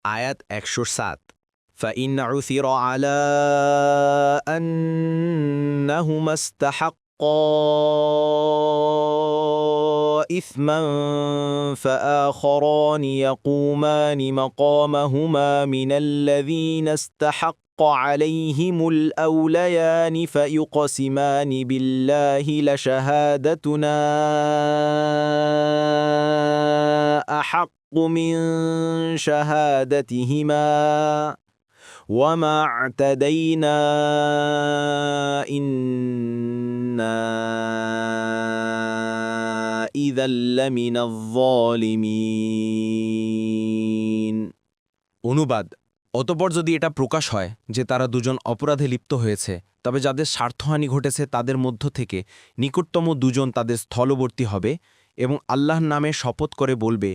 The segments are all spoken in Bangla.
আয়াত ১০৭ فإن عثر على أنهما استحقا إثما فآخران يقومان مقامهما من الذين استحق عليهم الأوليان فيقسمان بالله لشهادتنا أحق من شهادتهما وما اعتدينا إنا إذا لمن الظالمين। অনুবাদ অতঃপর যদি এটা প্রকাশ হয় যে তারা দুজন অপরাধে লিপ্ত হয়েছে, তবে যাদের স্বার্থহানি ঘটেছে তাদের মধ্য থেকে নিকটতম দুজন তাদের স্থলবর্তী হবে এবং আল্লাহর নামে শপথ করে বলবে,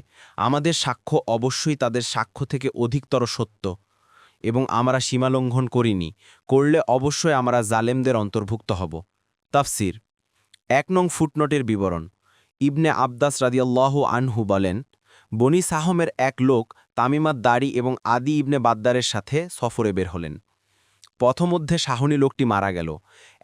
আমাদের সাক্ষ্য অবশ্যই তাদের সাক্ষ্য থেকে অধিকতর সত্য এবং আমরা সীমালঙ্ঘন করিনি, করলে অবশ্যই আমরা জালেমদের অন্তর্ভুক্ত হব। তাফসির ১ নং ফুটনোটের বিবরণ। ইবনে আব্বাস রাদিয়াল্লাহু আনহু বলেন, বনি সাহমের এক লোক তামিমাত দাড়ি এবং আদি ইবনে বাদ্দারের সাথে সফরে বের হলেন। পথমধ্যে সাহনী লোকটি মারা গেল।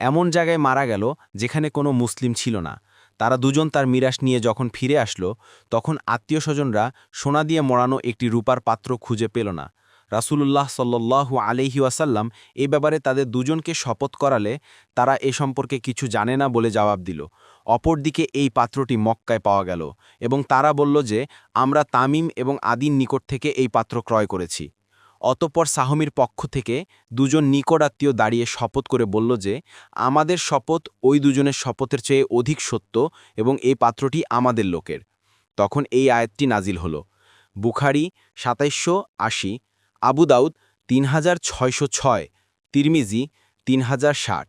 এমন জায়গায় মারা গেল যেখানে কোনো মুসলিম ছিল না। তারা দুজন তার মিরাস নিয়ে যখন ফিরে আসলো, তখন আত্মীয়স্বজনরা সোনা দিয়ে মোড়ানো একটি রূপার পাত্র খুঁজে পেল না। রাসূলুল্লাহ সাল্লাল্লাহু আলাইহি ওয়াসাল্লাম এ ব্যাপারে তাদের দুজনকে শপথ করালে তারা এ সম্পর্কে কিছু জানে না বলে জবাব দিল। অপরদিকে এই পাত্রটি মক্কায় পাওয়া গেল এবং তারা বলল যে, আমরা তামিম এবং আদির নিকট থেকে এই পাত্র ক্রয় করেছি। অতঃপর সাহমীর পক্ষ থেকে দুজন নিকটাত্মীয় দাঁড়িয়ে শপথ করে বলল যে, আমাদের শপথ ওই দুজনের শপথের চেয়ে অধিক সত্য এবং এই পাত্রটি আমাদের লোকের। তখন এই আয়াতটি নাজিল হল। বুখারী ২৭৮০, আবু দাউদ ৩৬০৬, তিরমিজি ৩০৬০।